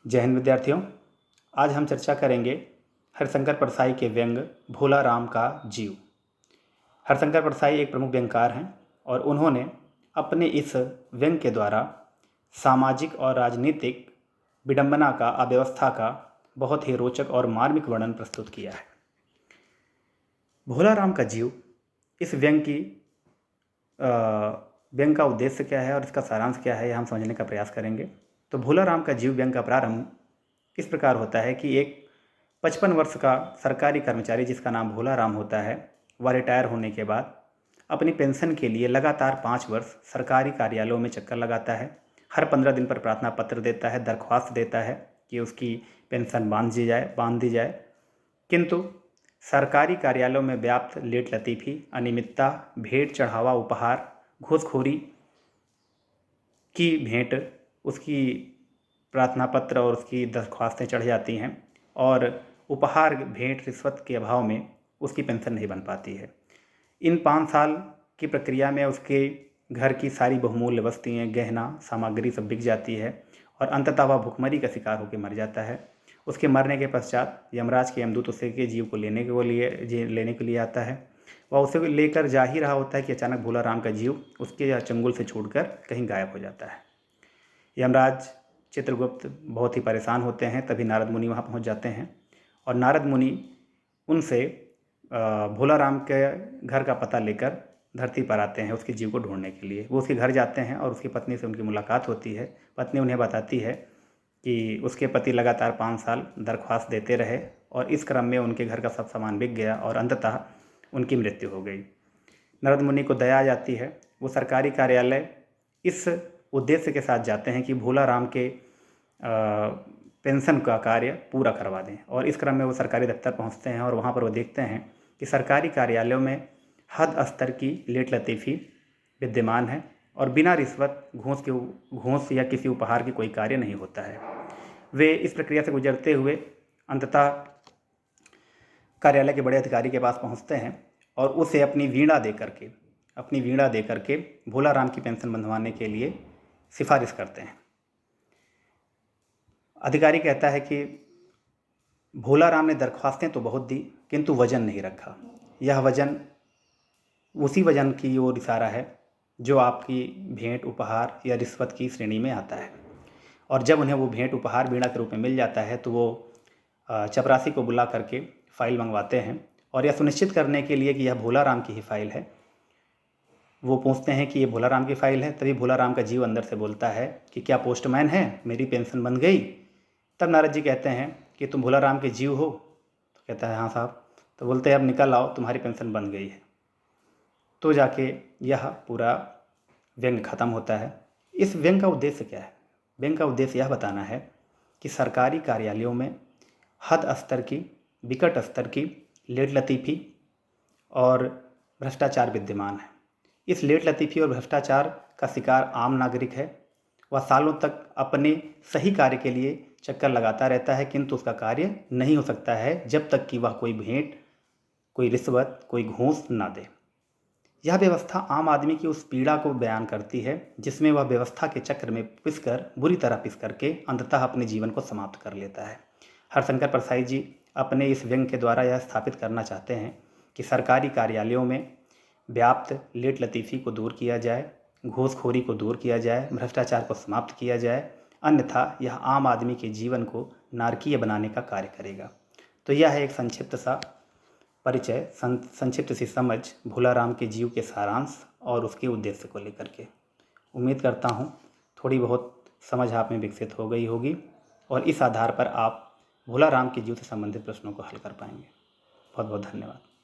जय हिंद विद्यार्थियों। आज हम चर्चा करेंगे हरिशंकर परसाई के व्यंग भोला राम का जीव। हरिशंकर परसाई एक प्रमुख व्यंगकार हैं और उन्होंने अपने इस व्यंग के द्वारा सामाजिक और राजनीतिक विडंबना का, अव्यवस्था का बहुत ही रोचक और मार्मिक वर्णन प्रस्तुत किया है। भोला राम का जीव इस व्यंग का उद्देश्य क्या है और इसका सारांश क्या है, यह हम समझने का प्रयास करेंगे। तो भोला राम का जीव व्यंग का प्रारंभ इस प्रकार होता है कि एक 55 वर्ष का सरकारी कर्मचारी जिसका नाम भोला राम होता है, वह रिटायर होने के बाद अपनी पेंशन के लिए लगातार 5 वर्ष सरकारी कार्यालयों में चक्कर लगाता है। हर 15 दिन पर प्रार्थना पत्र देता है, दरख्वास्त देता है कि उसकी पेंशन बांध दी जाए। किंतु सरकारी कार्यालयों में व्याप्त लेट लतीफ़ी, अनियमितता, भेंट चढ़ावा, उपहार, घूसखोरी की भेंट उसकी प्रार्थना पत्र और उसकी दरख्वास्तें चढ़ जाती हैं और उपहार, भेंट, रिश्वत के अभाव में उसकी पेंशन नहीं बन पाती है। इन 5 साल की प्रक्रिया में उसके घर की सारी बहुमूल्य वस्तुएं, गहना सामग्री सब बिक जाती है और अंततः वह भुखमरी का शिकार होकर मर जाता है। उसके मरने के पश्चात यमराज के यमदूत उसे के जीव को लेने के लिए आता है। वह उसे लेकर जा ही रहा होता है कि अचानक भोला राम का जीव उसके चंगुल से छूटकर कहीं गायब हो जाता है। यमराज चित्रगुप्त बहुत ही परेशान होते हैं, तभी नारद मुनि वहाँ पहुँच जाते हैं और नारद मुनि उनसे भोला राम के घर का पता लेकर धरती पर आते हैं उसके जीव को ढूंढने के लिए। वो उसके घर जाते हैं और उसकी पत्नी से उनकी मुलाकात होती है। पत्नी उन्हें बताती है कि उसके पति लगातार 5 साल दरख्वास्त देते रहे और इस क्रम में उनके घर का सब सामान बिक गया और अंततः उनकी मृत्यु हो गई। नारद मुनि को दया आ जाती है। वो सरकारी कार्यालय इस उद्देश्य के साथ जाते हैं कि भोला राम के पेंशन का कार्य पूरा करवा दें और इस क्रम में वो सरकारी दफ्तर पहुंचते हैं और वहां पर वो देखते हैं कि सरकारी कार्यालयों में हद स्तर की लेट लतीफ़ी विद्यमान है और बिना रिश्वत, घूस या किसी उपहार की कोई कार्य नहीं होता है। वे इस प्रक्रिया से गुजरते हुए अंततः कार्यालय के बड़े अधिकारी के पास पहुंचते हैं और उसे अपनी वीणा दे करके भोला राम की पेंशन बंधवाने के लिए सिफारिश करते हैं। अधिकारी कहता है कि भोला राम ने दरख्वास्तें तो बहुत दी किंतु वजन नहीं रखा। यह वजन उसी वजन की ओर इशारा है जो आपकी भेंट, उपहार या रिश्वत की श्रेणी में आता है। और जब उन्हें वो भेंट, उपहार वीणा के रूप में मिल जाता है तो वो चपरासी को बुला करके फाइल मंगवाते हैं और यह सुनिश्चित करने के लिए कि यह भोला राम की ही फाइल है, वो पूछते हैं कि ये भोला राम की फाइल है। तभी भोला राम का जीव अंदर से बोलता है कि क्या पोस्टमैन है, मेरी पेंशन बन गई। तब नारद जी कहते हैं कि तुम भोला राम के जीव हो? तो कहता है हाँ साहब। तो बोलते हैं अब निकल आओ, तुम्हारी पेंशन बन गई है। तो जाके यह पूरा व्यंग खत्म होता है। इस व्यंग का उद्देश्य क्या है? व्यंग का उद्देश्य यह बताना है कि सरकारी कार्यालयों में हद स्तर की, विकट स्तर की लेट लतीफ़ी और भ्रष्टाचार विद्यमान है। इस लेट लतीफ़ी और भ्रष्टाचार का शिकार आम नागरिक है। वह सालों तक अपने सही कार्य के लिए चक्कर लगाता रहता है किंतु उसका कार्य नहीं हो सकता है जब तक कि वह कोई भेंट, कोई रिश्वत, कोई घूस ना दे। यह व्यवस्था आम आदमी की उस पीड़ा को बयान करती है जिसमें वह व्यवस्था के चक्र में बुरी तरह पिस करके अंततः अपने जीवन को समाप्त कर लेता है। हरिशंकर परसाई जी अपने इस व्यंग के द्वारा यह स्थापित करना चाहते हैं कि सरकारी कार्यालयों में व्याप्त लेट लतीफ़ी को दूर किया जाए, घूसखोरी को दूर किया जाए, भ्रष्टाचार को समाप्त किया जाए, अन्यथा यह आम आदमी के जीवन को नारकीय बनाने का कार्य करेगा। तो यह है एक संक्षिप्त सा परिचय, संक्षिप्त सी समझ भोला राम के जीव के सारांश और उसके उद्देश्य को लेकर के। उम्मीद करता हूँ थोड़ी बहुत समझ आप में विकसित हो गई होगी और इस आधार पर आप भोला राम के जीव से संबंधित प्रश्नों को हल कर पाएंगे। बहुत बहुत धन्यवाद।